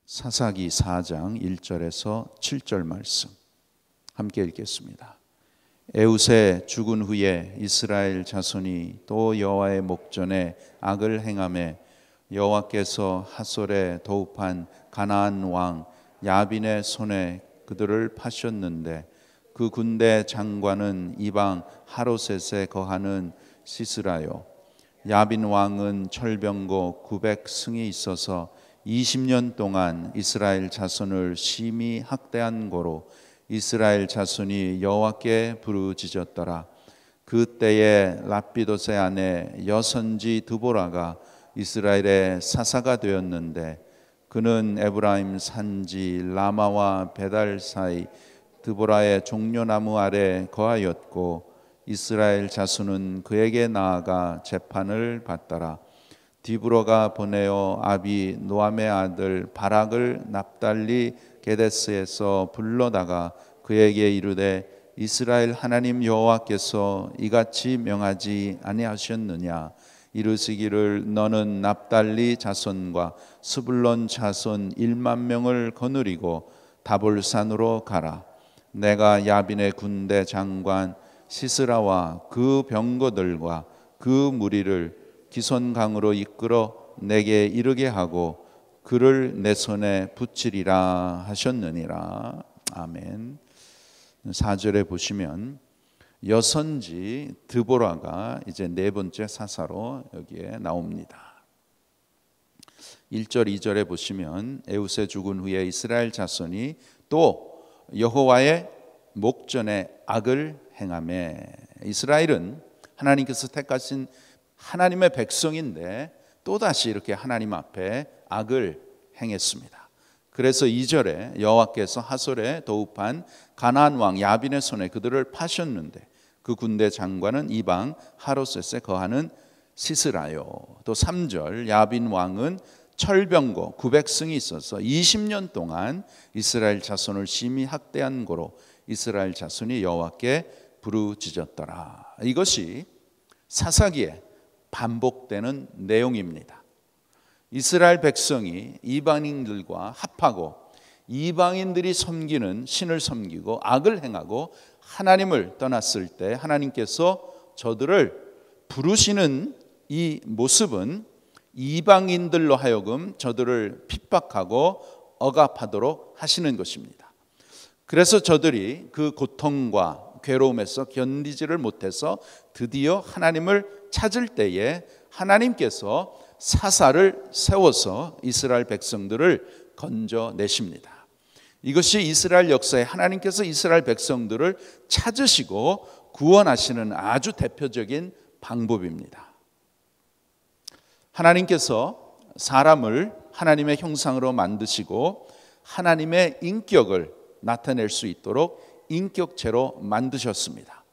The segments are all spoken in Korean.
사사기 4장 1절에서 7절 말씀 함께 읽겠습니다. 에웃의 죽은 후에 이스라엘 자손이 또 여호와의 목전에 악을 행하매 여호와께서 하솔에 도읍한 가나안 왕 야빈의 손에 그들을 파셨는데 그 군대 장관은 이방 하로셋에 거하는 시스라요. 야빈 왕은 철병거 900승이 있어서 20년 동안 이스라엘 자손을 심히 학대한 고로 이스라엘 자손이 여호와께 부르짖었더라. 그때에 랍비돗의 아내 여선지 드보라가 이스라엘의 사사가 되었는데 그는 에브라임 산지 라마와 베달 사이 드보라의 종려나무 아래 거하였고 이스라엘 자손은 그에게 나아가 재판을 받더라. 디브로가 보내어 아비 노암의 아들 바락을 납달리 게데스에서 불러다가 그에게 이르되 이스라엘 하나님 여호와께서 이같이 명하지 아니하셨느냐 이르시기를 너는 납달리 자손과 스불론 자손 1만 명을 거느리고 다볼산으로 가라. 내가 야빈의 군대 장관 시스라와 그 병거들과 그 무리를 기손강으로 이끌어 내게 이르게 하고 그를 내 손에 붙이리라 하셨느니라. 아멘. 4절에 보시면 여선지 드보라가 이제 네 번째 사사로 여기에 나옵니다. 1절 2절에 보시면 에웃의 죽은 후에 이스라엘 자손이 또 여호와의 목전에 악을 행하매 이스라엘은 하나님께서 택하신 하나님의 백성인데 또다시 이렇게 하나님 앞에 악을 행했습니다. 그래서 2절에 여호와께서 하솔에 도읍한 가나안 왕 야빈의 손에 그들을 파셨는데 그 군대 장관은 이방 하로셋에 거하는 시스라요. 또 3절 야빈 왕은 철병거 900승이 있어서 20년 동안 이스라엘 자손을 심히 학대한 고로 이스라엘 자손이 여호와께 부르짖었더라. 이것이 사사기에 반복되는 내용입니다. 이스라엘 백성이 이방인들과 합하고 이방인들이 섬기는 신을 섬기고 악을 행하고 하나님을 떠났을 때 하나님께서 저들을 부르시는 이 모습은 이방인들로 하여금 저들을 핍박하고 억압하도록 하시는 것입니다. 그래서 저들이 그 고통과 괴로움에서 견디지를 못해서 드디어 하나님을 찾을 때에 하나님께서 사사를 세워서 이스라엘 백성들을 건져내십니다. 이것이 이스라엘 역사에 하나님께서 이스라엘 백성들을 찾으시고 구원하시는 아주 대표적인 방법입니다. 하나님께서 사람을 하나님의 형상으로 만드시고 하나님의 인격을 나타낼 수 있도록 인격체로 만드셨습니다.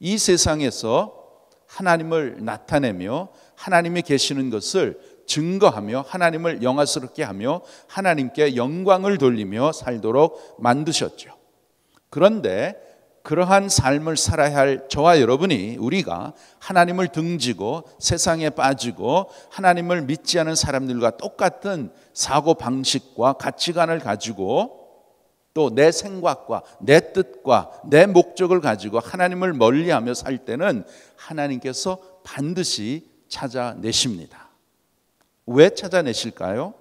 이 세상에서 하나님을 나타내며 하나님이 계시는 것을 증거하며 하나님을 영화스럽게 하며 하나님께 영광을 돌리며 살도록 만드셨죠. 그런데 그러한 삶을 살아야 할 저와 여러분이 우리가 하나님을 등지고 세상에 빠지고 하나님을 믿지 않은 사람들과 똑같은 사고방식과 가치관을 가지고 또 내 생각과 내 뜻과 내 목적을 가지고 하나님을 멀리하며 살 때는 하나님께서 반드시 찾아내십니다. 왜 찾아내실까요?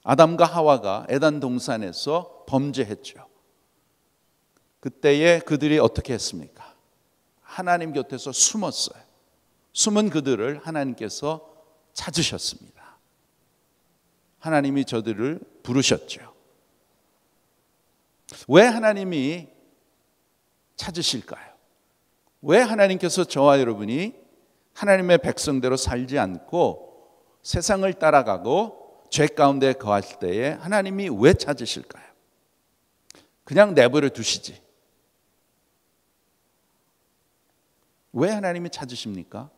아담과 하와가 에덴 동산에서 범죄했죠. 그때에 그들이 어떻게 했습니까? 하나님 곁에서 숨었어요. 숨은 그들을 하나님께서 찾으셨습니다. 하나님이 저들을 부르셨죠. 왜 하나님이 찾으실까요? 왜 하나님께서 저와 여러분이 하나님의 백성대로 살지 않고 세상을 따라가고 죄 가운데 거할 때에 하나님이 왜 찾으실까요? 그냥 내버려 두시지. 왜 하나님이 찾으십니까?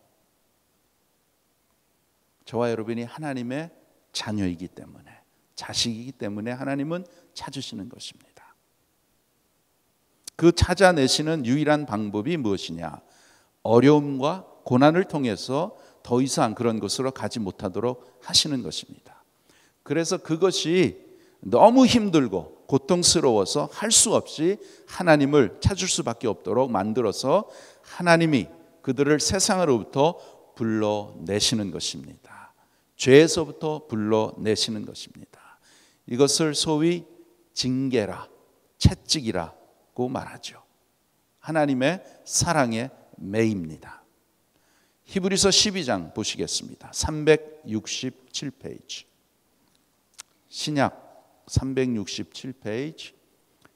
저와 여러분이 하나님의 자녀이기 때문에, 자식이기 때문에 하나님은 찾으시는 것입니다. 그 찾아내시는 유일한 방법이 무엇이냐? 어려움과 고난을 통해서 더 이상 그런 것으로 가지 못하도록 하시는 것입니다. 그래서 그것이 너무 힘들고 고통스러워서 할 수 없이 하나님을 찾을 수밖에 없도록 만들어서 하나님이 그들을 세상으로부터 불러내시는 것입니다. 죄에서부터 불러내시는 것입니다. 이것을 소위 징계라, 채찍이라고 말하죠. 하나님의 사랑의 매입니다. 히브리서 12장 보시겠습니다. 367페이지. 신약 367페이지.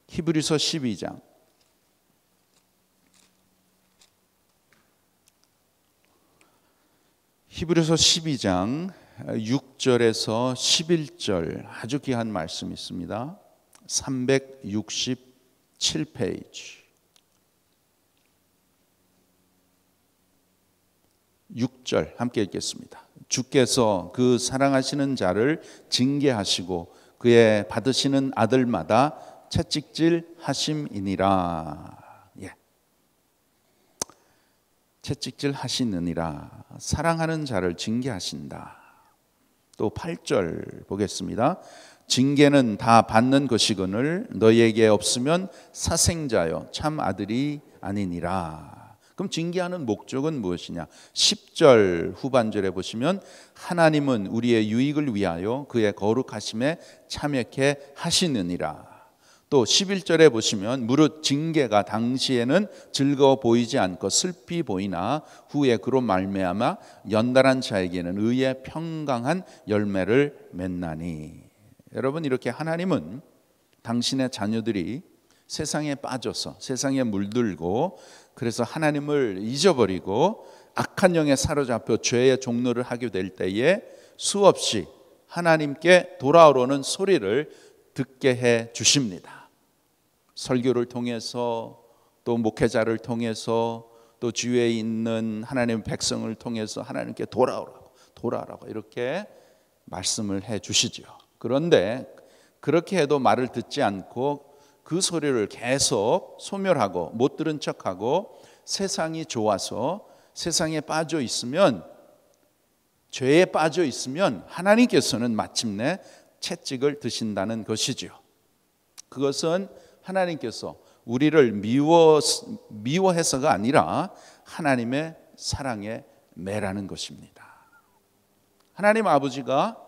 히브리서 12장. 히브리서 12장 6절에서 11절 아주 귀한 말씀이 있습니다. 367페이지 6절 함께 읽겠습니다. 주께서 그 사랑하시는 자를 징계하시고 그의 받으시는 아들마다 채찍질 하심이니라. 채찍질 하시느니라. 사랑하는 자를 징계하신다. 또 8절 보겠습니다. 징계는 다 받는 것이거늘 너희에게 없으면 사생자여 참 아들이 아니니라. 그럼 징계하는 목적은 무엇이냐? 10절 후반절에 보시면 하나님은 우리의 유익을 위하여 그의 거룩하심에 참여케 하시느니라. 또 11절에 보시면 무릇 징계가 당시에는 즐거워 보이지 않고 슬피 보이나 후에 그로 말미암아 연단한 자에게는 의의 평강한 열매를 맺나니. 여러분, 이렇게 하나님은 당신의 자녀들이 세상에 빠져서 세상에 물들고 그래서 하나님을 잊어버리고 악한 영에 사로잡혀 죄의 종노를 하게 될 때에 수없이 하나님께 돌아오려는 소리를 듣게 해 주십니다. 설교를 통해서 또 목회자를 통해서 또 주위에 있는 하나님의 백성을 통해서 하나님께 돌아오라고 이렇게 말씀을 해 주시죠. 그런데 그렇게 해도 말을 듣지 않고 그 소리를 계속 소멸하고 못 들은 척하고 세상이 좋아서 세상에 빠져 있으면, 죄에 빠져 있으면 하나님께서는 마침내 채찍을 드신다는 것이죠. 그것은 하나님께서 우리를 미워해서가 아니라 하나님의 사랑의 매라는 것입니다. 하나님 아버지가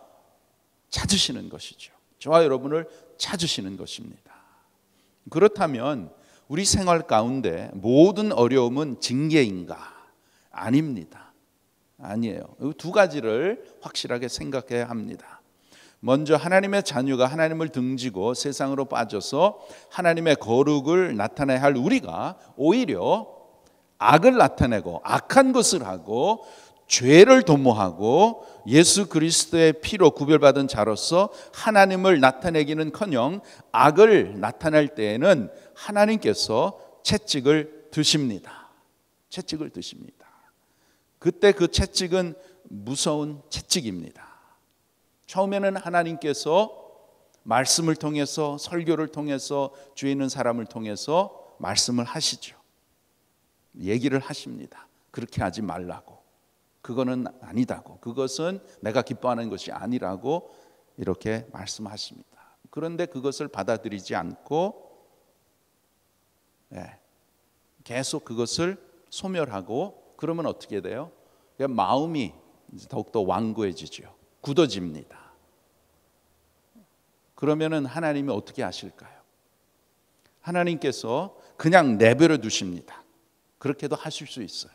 찾으시는 것이죠. 저와 여러분을 찾으시는 것입니다. 그렇다면 우리 생활 가운데 모든 어려움은 징계인가? 아닙니다. 아니에요. 이 두 가지를 확실하게 생각해야 합니다. 먼저 하나님의 자녀가 하나님을 등지고 세상으로 빠져서 하나님의 거룩을 나타내야 할 우리가 오히려 악을 나타내고 악한 것을 하고 죄를 도모하고 예수 그리스도의 피로 구별받은 자로서 하나님을 나타내기는커녕 악을 나타낼 때에는 하나님께서 채찍을 드십니다. 채찍을 드십니다. 그때 그 채찍은 무서운 채찍입니다. 처음에는 하나님께서 말씀을 통해서 설교를 통해서 주위에 있는 사람을 통해서 말씀을 하시죠. 얘기를 하십니다. 그렇게 하지 말라고. 그거는 아니다고. 그것은 내가 기뻐하는 것이 아니라고 이렇게 말씀하십니다. 그런데 그것을 받아들이지 않고 계속 그것을 소멸하고 그러면 어떻게 돼요? 마음이 더욱더 완고해지죠. 굳어집니다. 그러면은 하나님이 어떻게 하실까요? 하나님께서 그냥 내버려 두십니다. 그렇게도 하실 수 있어요.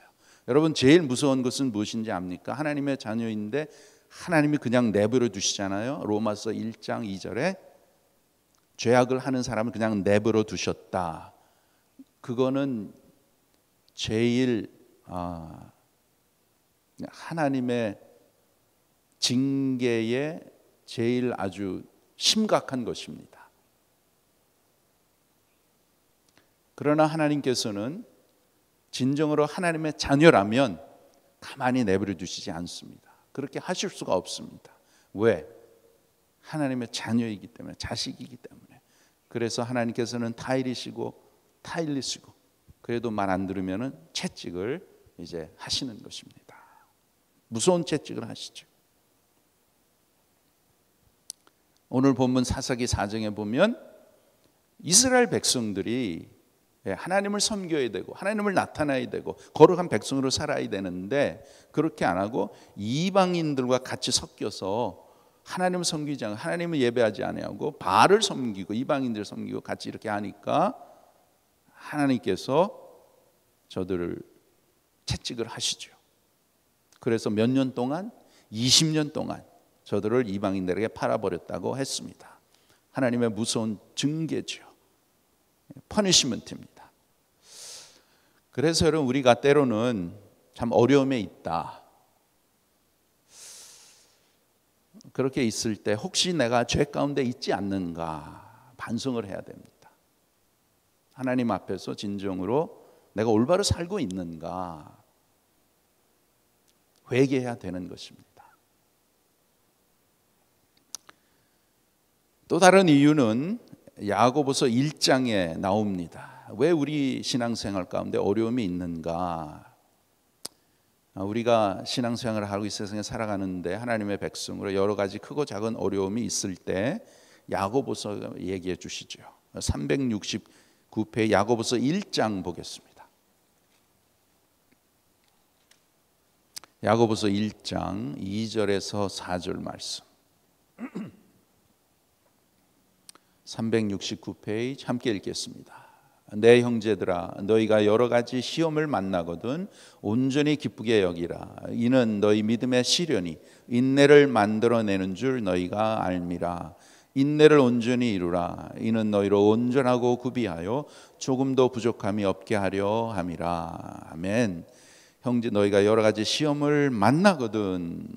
여러분, 제일 무서운 것은 무엇인지 압니까? 하나님의 자녀인데 하나님이 그냥 내버려 두시잖아요. 로마서 1장 2절에 죄악을 하는 사람을 그냥 내버려 두셨다. 그거는 제일 하나님의 징계에 제일 아주 심각한 것입니다. 그러나 하나님께서는 진정으로 하나님의 자녀라면 가만히 내버려 두시지 않습니다. 그렇게 하실 수가 없습니다. 왜? 하나님의 자녀이기 때문에, 자식이기 때문에. 그래서 하나님께서는 타일이시고 타일리시고 그래도 말 안 들으면은 채찍을 이제 하시는 것입니다. 무서운 채찍을 하시죠. 오늘 본문 사사기 4장에 보면 이스라엘 백성들이 하나님을 섬겨야 되고 하나님을 나타나야 되고 거룩한 백성으로 살아야 되는데 그렇게 안 하고 이방인들과 같이 섞여서 하나님을 섬기지 않고 하나님을 예배하지 않고 바알을 섬기고 이방인들을 섬기고 같이 이렇게 하니까 하나님께서 저들을 채찍을 하시죠. 그래서 몇 년 동안 20년 동안 저들을 이방인들에게 팔아버렸다고 했습니다. 하나님의 무서운 징계죠. 퍼니시먼트입니다. 그래서 여러분 우리가 때로는 참 어려움에 있다. 그렇게 있을 때 혹시 내가 죄 가운데 있지 않는가 반성을 해야 됩니다. 하나님 앞에서 진정으로 내가 올바로 살고 있는가 회개해야 되는 것입니다. 또 다른 이유는 야고보서 1장에 나옵니다. 왜 우리 신앙생활 가운데 어려움이 있는가? 우리가 신앙생활을 하고 이 세상에 살아가는데 하나님의 백성으로 여러 가지 크고 작은 어려움이 있을 때 야고보서 얘기해 주시죠. 369페이지 야고보서 1장 보겠습니다. 야고보서 1장 2절에서 4절 말씀. 369페이지 함께 읽겠습니다. 내 형제들아 너희가 여러 가지 시험을 만나거든 온전히 기쁘게 여기라. 이는 너희 믿음의 시련이 인내를 만들어내는 줄 너희가 알미라. 인내를 온전히 이루라. 이는 너희로 온전하고 구비하여 조금도 부족함이 없게 하려 함이라. 아멘. 형제 너희가 여러 가지 시험을 만나거든.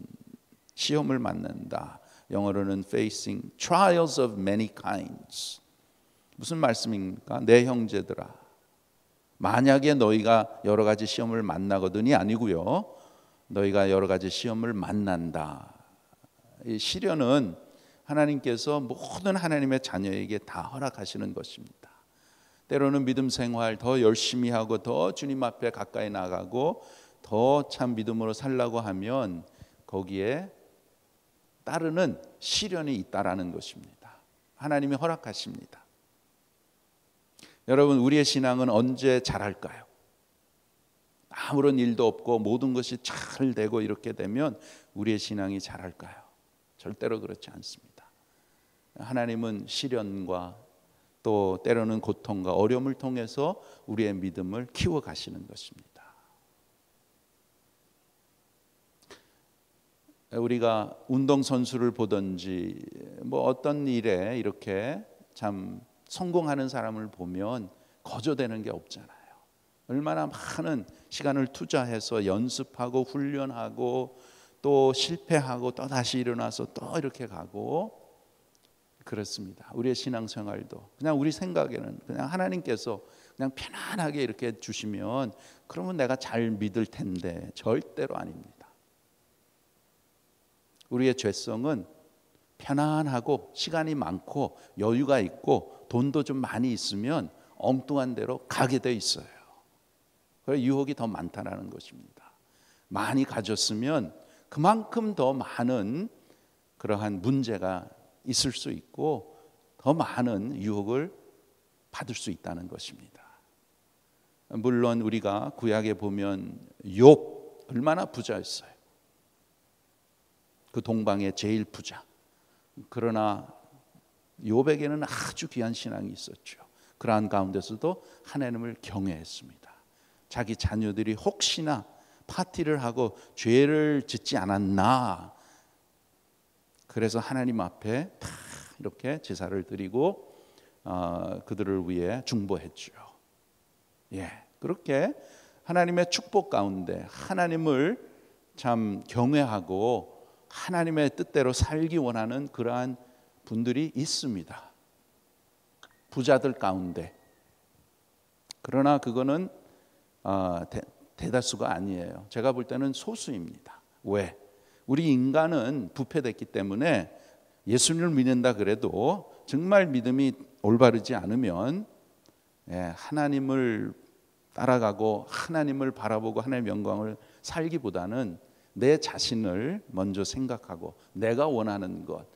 시험을 만난다. 영어로는 facing trials of many kinds. 무슨 말씀입니까? 내 형제들아 만약에 너희가 여러 가지 시험을 만나거든이 아니고요. 너희가 여러 가지 시험을 만난다. 이 시련은 하나님께서 모든 하나님의 자녀에게 다 허락하시는 것입니다. 때로는 믿음 생활 더 열심히 하고 더 주님 앞에 가까이 나가고 더 참 믿음으로 살라고 하면 거기에 따르는 시련이 있다라는 것입니다. 하나님이 허락하십니다. 여러분 우리의 신앙은 언제 자랄까요? 아무런 일도 없고 모든 것이 잘 되고 이렇게 되면 우리의 신앙이 자랄까요? 절대로 그렇지 않습니다. 하나님은 시련과 또 때로는 고통과 어려움을 통해서 우리의 믿음을 키워가시는 것입니다. 우리가 운동선수를 보든지 뭐 어떤 일에 이렇게 참 성공하는 사람을 보면 거저되는 게 없잖아요. 얼마나 많은 시간을 투자해서 연습하고 훈련하고 또 실패하고 또 다시 일어나서 또 이렇게 가고 그렇습니다. 우리의 신앙생활도 그냥 우리 생각에는 그냥 하나님께서 그냥 편안하게 이렇게 주시면 그러면 내가 잘 믿을 텐데 절대로 아닙니다. 우리의 죄성은 편안하고 시간이 많고 여유가 있고 돈도 좀 많이 있으면 엉뚱한 데로 가게 돼 있어요. 그래서 유혹이 더 많다라는 것입니다. 많이 가졌으면 그만큼 더 많은 그러한 문제가 있을 수 있고 더 많은 유혹을 받을 수 있다는 것입니다. 물론 우리가 구약에 보면 욥 얼마나 부자였어요. 그 동방의 제일 부자. 그러나 욥에게는 아주 귀한 신앙이 있었죠. 그러한 가운데서도 하나님을 경외했습니다. 자기 자녀들이 혹시나 파티를 하고 죄를 짓지 않았나. 그래서 하나님 앞에 다 이렇게 제사를 드리고 그들을 위해 중보했죠. 예, 그렇게 하나님의 축복 가운데 하나님을 참 경외하고 하나님의 뜻대로 살기 원하는 그러한 분들이 있습니다. 부자들 가운데. 그러나 그거는 대다수가 아니에요. 제가 볼 때는 소수입니다. 왜? 우리 인간은 부패됐기 때문에 예수님을 믿는다 그래도 정말 믿음이 올바르지 않으면 하나님을 따라가고 하나님을 바라보고 하나님의 영광을 살기보다는 내 자신을 먼저 생각하고 내가 원하는 것,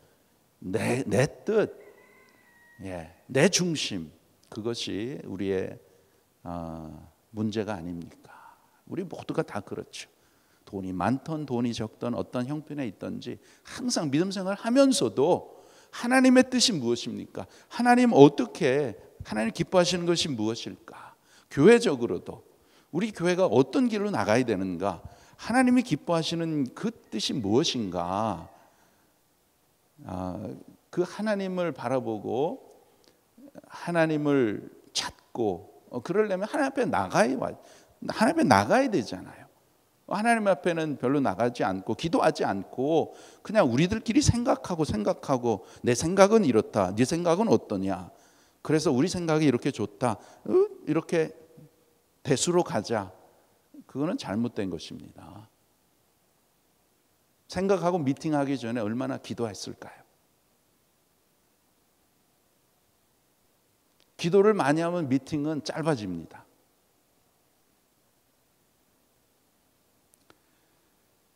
내 뜻, 내 중심, 그것이 우리의 문제가 아닙니까? 우리 모두가 다 그렇죠. 돈이 많던 돈이 적던 어떤 형편에 있든지 항상 믿음 생활을 하면서도 하나님의 뜻이 무엇입니까? 하나님 어떻게, 하나님 기뻐하시는 것이 무엇일까? 교회적으로도 우리 교회가 어떤 길로 나가야 되는가? 하나님이 기뻐하시는 그 뜻이 무엇인가? 그 하나님을 바라보고 하나님을 찾고 그러려면 하나님 앞에 나가야 되잖아요. 하나님 앞에는 별로 나가지 않고 기도하지 않고 그냥 우리들끼리 생각하고 내 생각은 이렇다, 네 생각은 어떠냐, 그래서 우리 생각이 이렇게 좋다, 이렇게 대수로 가자. 그거는 잘못된 것입니다. 생각하고 미팅하기 전에 얼마나 기도했을까요? 기도를 많이 하면 미팅은 짧아집니다.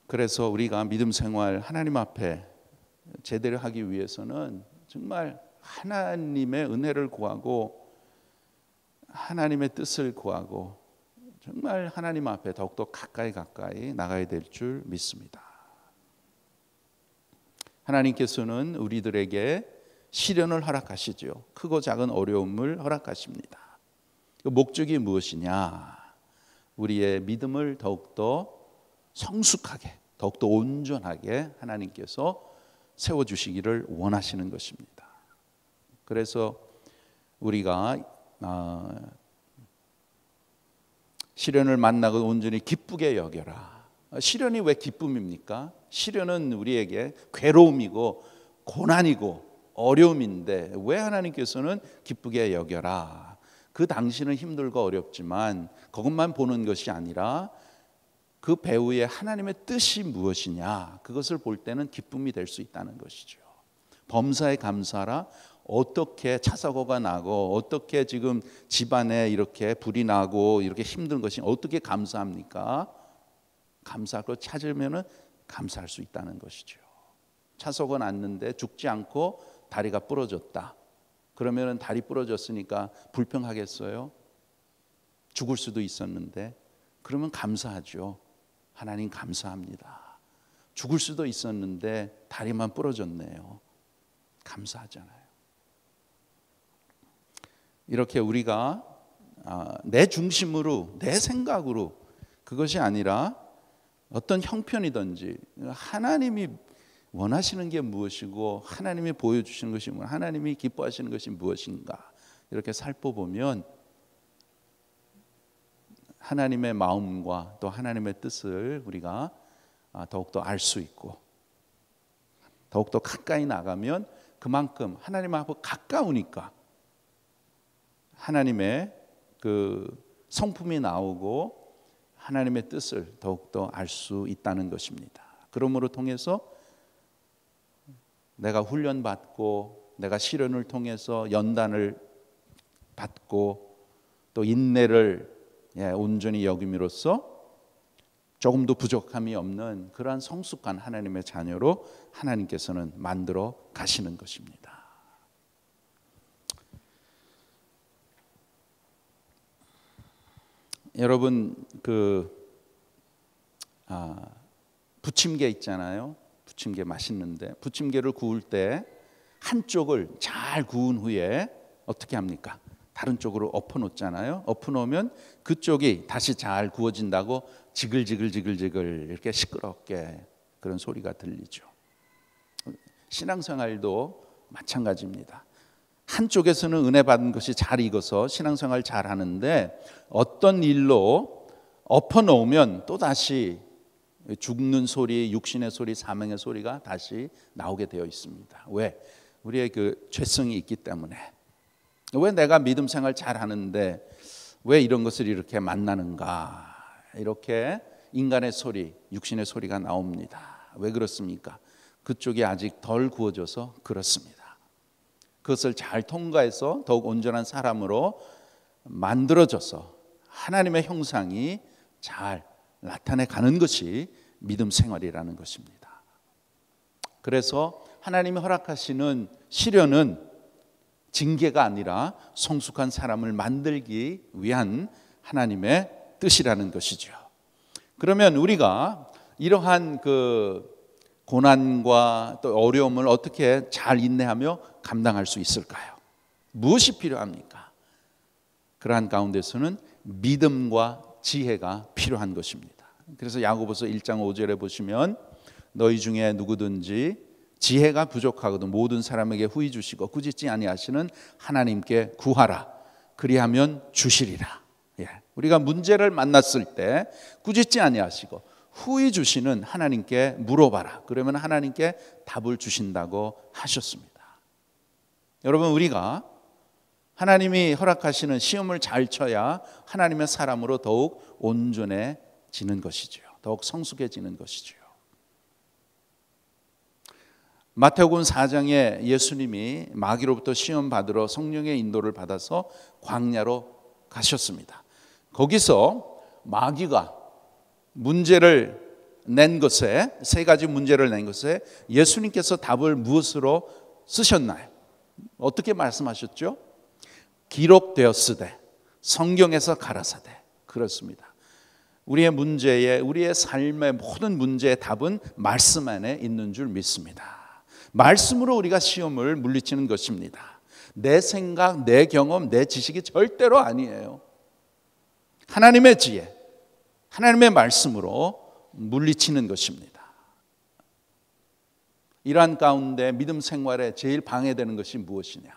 그래서 우리가 믿음 생활 하나님 앞에 제대로 하기 위해서는 정말 하나님의 은혜를 구하고 하나님의 뜻을 구하고 정말 하나님 앞에 더욱더 가까이 나가야 될 줄 믿습니다. 하나님께서는 우리들에게 시련을 허락하시죠. 크고 작은 어려움을 허락하십니다. 그 목적이 무엇이냐? 우리의 믿음을 더욱더 성숙하게, 더욱더 온전하게 하나님께서 세워주시기를 원하시는 것입니다. 그래서 우리가 시련을 만나고 온전히 기쁘게 여겨라. 시련이 왜 기쁨입니까? 시련은 우리에게 괴로움이고 고난이고 어려움인데 왜 하나님께서는 기쁘게 여겨라? 그 당시는 힘들고 어렵지만 그것만 보는 것이 아니라 그 배후에 하나님의 뜻이 무엇이냐, 그것을 볼 때는 기쁨이 될 수 있다는 것이죠. 범사에 감사하라. 어떻게 차 사고가 나고 어떻게 지금 집안에 이렇게 불이 나고 이렇게 힘든 것이 어떻게 감사합니까? 감사할 걸 찾으면은 감사할 수 있다는 것이죠. 차 사고가 났는데 죽지 않고 다리가 부러졌다. 그러면은 다리 부러졌으니까 불평하겠어요? 죽을 수도 있었는데 그러면 감사하죠. 하나님 감사합니다. 죽을 수도 있었는데 다리만 부러졌네요. 감사하잖아요. 이렇게 우리가 내 중심으로, 내 생각으로, 그것이 아니라 어떤 형편이든지 하나님이 원하시는 게 무엇이고 하나님이 보여주시는 것이 무엇인가, 하나님이 기뻐하시는 것이 무엇인가, 이렇게 살펴보면 하나님의 마음과 또 하나님의 뜻을 우리가 더욱더 알 수 있고, 더욱더 가까이 나가면 그만큼 하나님 앞으로 가까우니까 하나님의 그 성품이 나오고 하나님의 뜻을 더욱더 알 수 있다는 것입니다. 그러므로 통해서 내가 훈련받고 내가 시련을 통해서 연단을 받고 또 인내를 온전히 여김으로써 조금도 부족함이 없는 그러한 성숙한 하나님의 자녀로 하나님께서는 만들어 가시는 것입니다. 여러분 부침개 있잖아요. 부침개 맛있는데 부침개를 구울 때 한쪽을 잘 구운 후에 어떻게 합니까? 다른 쪽으로 엎어 놓잖아요. 엎어 놓으면 그쪽이 다시 잘 구워진다고 지글지글 이렇게 시끄럽게 그런 소리가 들리죠. 신앙생활도 마찬가지입니다. 한쪽에서는 은혜 받은 것이 잘 익어서 신앙생활 잘 하는데 어떤 일로 엎어 놓으면 또 다시 죽는 소리, 육신의 소리, 사명의 소리가 다시 나오게 되어 있습니다. 왜? 우리의 그 죄성이 있기 때문에. 왜 내가 믿음 생활 잘 하는데 왜 이런 것을 이렇게 만나는가? 이렇게 인간의 소리, 육신의 소리가 나옵니다. 왜 그렇습니까? 그쪽이 아직 덜 구워져서 그렇습니다. 그것을 잘 통과해서 더욱 온전한 사람으로 만들어져서 하나님의 형상이 잘 나타내 가는 것이 믿음 생활이라는 것입니다. 그래서 하나님이 허락하시는 시련은 징계가 아니라 성숙한 사람을 만들기 위한 하나님의 뜻이라는 것이죠. 그러면 우리가 이러한 고난과 또 어려움을 어떻게 잘 인내하며 감당할 수 있을까요? 무엇이 필요합니까? 그러한 가운데서는 믿음과 지혜가 필요한 것입니다. 그래서 야고보서 1장 5절에 보시면 너희 중에 누구든지 지혜가 부족하거든 모든 사람에게 후히 주시고 꾸짖지 아니하시는 하나님께 구하라. 그리하면 주시리라. 우리가 문제를 만났을 때 꾸짖지 아니하시고 후히 주시는 하나님께 물어봐라. 그러면 하나님께 답을 주신다고 하셨습니다. 여러분, 우리가 하나님이 허락하시는 시험을 잘 쳐야 하나님의 사람으로 더욱 온전해지는 것이죠. 더욱 성숙해지는 것이죠. 마태복음 4장에 예수님이 마귀로부터 시험 받으러 성령의 인도를 받아서 광야로 가셨습니다. 거기서 마귀가 문제를 낸 것에, 세 가지 문제를 낸 것에 예수님께서 답을 무엇으로 쓰셨나요? 어떻게 말씀하셨죠? 기록되었으되 성경에서 가라사대. 그렇습니다. 우리의 문제에, 우리의 삶의 모든 문제의 답은 말씀 안에 있는 줄 믿습니다. 말씀으로 우리가 시험을 물리치는 것입니다. 내 생각, 내 경험, 내 지식이 절대로 아니에요. 하나님의 지혜, 하나님의 말씀으로 물리치는 것입니다. 이러한 가운데 믿음 생활에 제일 방해되는 것이 무엇이냐?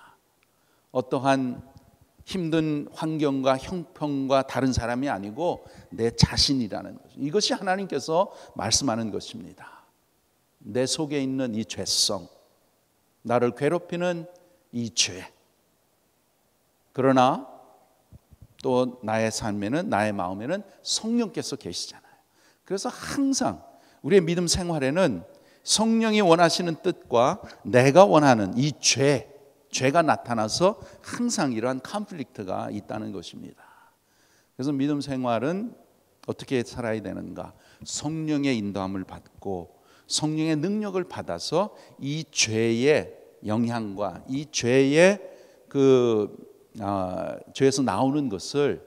어떠한 힘든 환경과 형편과 다른 사람이 아니고 내 자신이라는 것. 이것이 하나님께서 말씀하는 것입니다. 내 속에 있는 이 죄성, 나를 괴롭히는 이 죄. 그러나 또 나의 삶에는, 나의 마음에는 성령께서 계시잖아요. 그래서 항상 우리의 믿음 생활에는 성령이 원하시는 뜻과 내가 원하는 이 죄가 나타나서 항상 이러한 컨플릭트가 있다는 것입니다. 그래서 믿음 생활은 어떻게 살아야 되는가? 성령의 인도함을 받고 성령의 능력을 받아서 이 죄의 영향과 이 죄의 죄에서 나오는 것을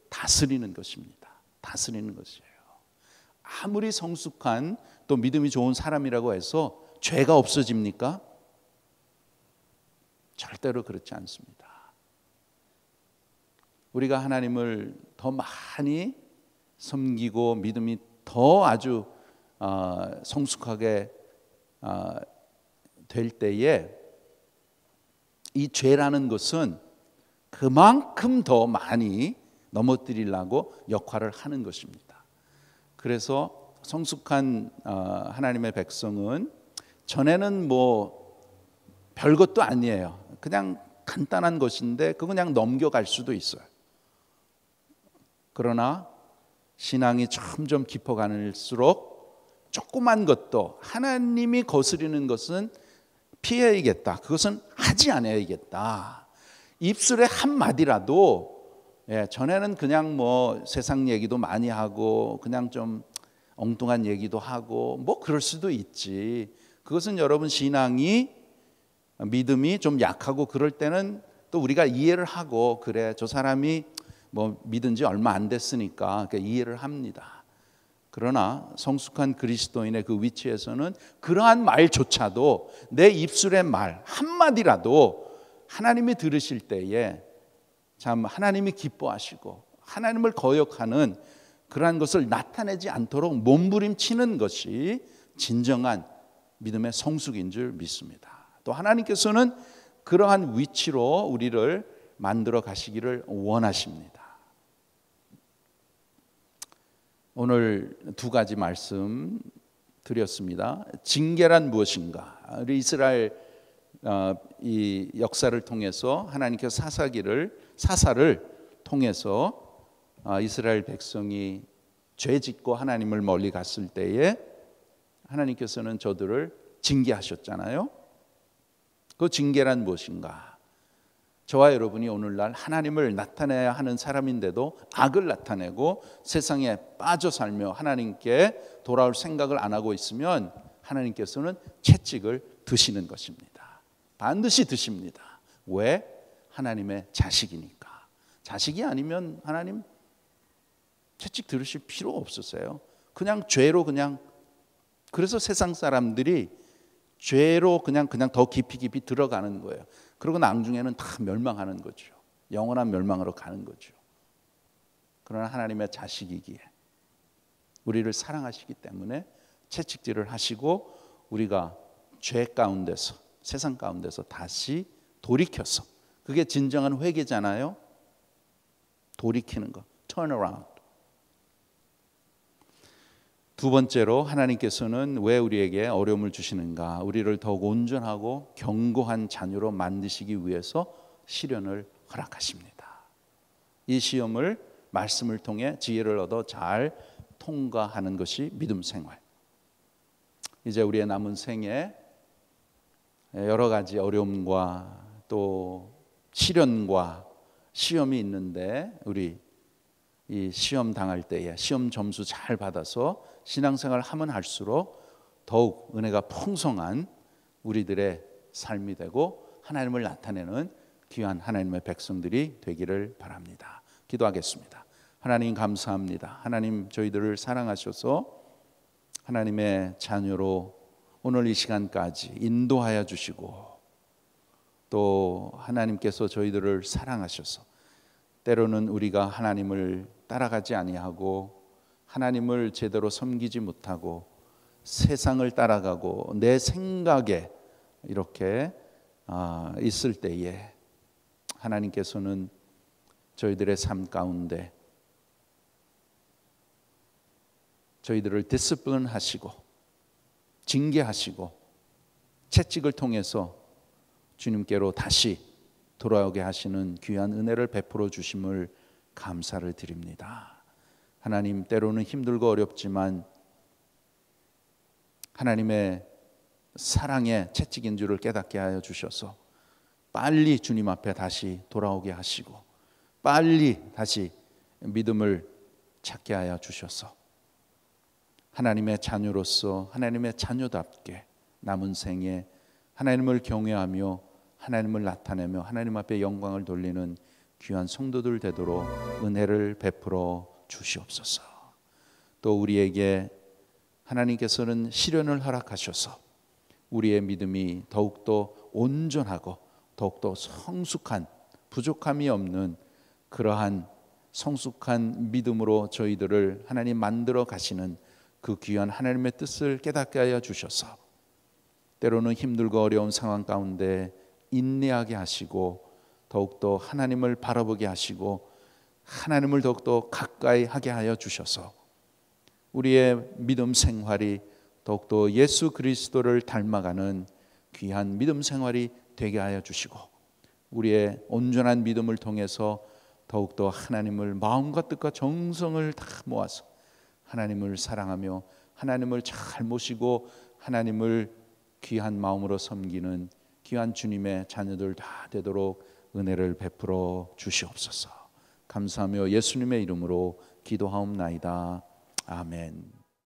다스리는 것입니다. 다스리는 것이에요. 아무리 성숙한 또 믿음이 좋은 사람이라고 해서 죄가 없어집니까? 절대로 그렇지 않습니다. 우리가 하나님을 더 많이 섬기고 믿음이 더 아주 성숙하게 될 때에 이 죄라는 것은 그만큼 더 많이 넘어뜨리려고 역할을 하는 것입니다. 그래서 성숙한 하나님의 백성은 전에는 뭐 별것도 아니에요. 그냥 간단한 것인데 그거 그냥 넘겨갈 수도 있어요. 그러나 신앙이 점점 깊어갈수록 조그만 것도 하나님이 거스리는 것은 피해야겠다. 그것은 하지 않아야겠다. 입술에 한마디라도 전에는 그냥 뭐 세상 얘기도 많이 하고 그냥 좀 엉뚱한 얘기도 하고 뭐 그럴 수도 있지. 그것은 여러분 신앙이 믿음이 좀 약하고 그럴 때는 또 우리가 이해를 하고 그래 저 사람이 뭐 믿은 지 얼마 안 됐으니까 이해를 합니다. 그러나 성숙한 그리스도인의 그 위치에서는 그러한 말조차도 내 입술의 말 한마디라도 하나님이 들으실 때에 참 하나님이 기뻐하시고 하나님을 거역하는 그러한 것을 나타내지 않도록 몸부림치는 것이 진정한 믿음의 성숙인 줄 믿습니다. 또 하나님께서는 그러한 위치로 우리를 만들어 가시기를 원하십니다. 오늘 두 가지 말씀 드렸습니다. 징계란 무엇인가? 우리 이스라엘 이 역사를 통해서 하나님께서 사사를 통해서 이스라엘 백성이 죄짓고 하나님을 멀리 갔을 때에 하나님께서는 저들을 징계하셨잖아요. 그 징계란 무엇인가? 저와 여러분이 오늘날 하나님을 나타내야 하는 사람인데도 악을 나타내고 세상에 빠져 살며 하나님께 돌아올 생각을 안 하고 있으면 하나님께서는 채찍을 드시는 것입니다. 반드시 드십니다. 왜? 하나님의 자식이니까. 자식이 아니면 하나님 채찍 들으실 필요 없었어요. 그냥 죄로 그냥, 그래서 세상 사람들이 죄로 그냥 더 깊이 들어가는 거예요. 그러고 나중에는 다 멸망하는 거죠. 영원한 멸망으로 가는 거죠. 그러나 하나님의 자식이기에 우리를 사랑하시기 때문에 채찍질을 하시고 우리가 죄 가운데서, 세상 가운데서 다시 돌이켜서, 그게 진정한 회개잖아요. 돌이키는 거, turn around. 두 번째로 하나님께서는 왜 우리에게 어려움을 주시는가? 우리를 더욱 온전하고 견고한 자녀로 만드시기 위해서 시련을 허락하십니다. 이 시험을 말씀을 통해 지혜를 얻어 잘 통과하는 것이 믿음 생활. 이제 우리의 남은 생에 여러 가지 어려움과 또 시련과 시험이 있는데, 우리 이 시험 당할 때에 시험 점수 잘 받아서 신앙생활 하면 할수록 더욱 은혜가 풍성한 우리들의 삶이 되고 하나님을 나타내는 귀한 하나님의 백성들이 되기를 바랍니다. 기도하겠습니다. 하나님 감사합니다. 하나님 저희들을 사랑하셔서 하나님의 자녀로 오늘 이 시간까지 인도하여 주시고, 또 하나님께서 저희들을 사랑하셔서 때로는 우리가 하나님을 따라가지 아니하고 하나님을 제대로 섬기지 못하고 세상을 따라가고 내 생각에 이렇게 있을 때에 하나님께서는 저희들의 삶 가운데 저희들을 디스플린 하시고 징계하시고 채찍을 통해서 주님께로 다시 돌아오게 하시는 귀한 은혜를 베풀어 주심을 감사를 드립니다. 하나님, 때로는 힘들고 어렵지만 하나님의 사랑의 채찍인 줄을 깨닫게 하여 주셔서 빨리 주님 앞에 다시 돌아오게 하시고 빨리 다시 믿음을 찾게 하여 주셔서 하나님의 자녀로서 하나님의 자녀답게 남은 생에 하나님을 경외하며 하나님을 나타내며 하나님 앞에 영광을 돌리는 귀한 성도들 되도록 은혜를 베풀어 주시옵소서. 또 우리에게 하나님께서는 시련을 허락하셔서 우리의 믿음이 더욱더 온전하고 더욱더 성숙한, 부족함이 없는 그러한 성숙한 믿음으로 저희들을 하나님 만들어 가시는 그 귀한 하나님의 뜻을 깨닫게 하여 주셔서 때로는 힘들고 어려운 상황 가운데 인내하게 하시고 더욱더 하나님을 바라보게 하시고 하나님을 더욱더 가까이 하게 하여 주셔서 우리의 믿음 생활이 더욱더 예수 그리스도를 닮아가는 귀한 믿음 생활이 되게 하여 주시고 우리의 온전한 믿음을 통해서 더욱더 하나님을 마음과 뜻과 정성을 다 모아서 하나님을 사랑하며 하나님을 잘 모시고 하나님을 귀한 마음으로 섬기는 귀한 주님의 자녀들 다 되도록 은혜를 베풀어 주시옵소서. 감사하며 예수님의 이름으로 기도하옵나이다. 아멘.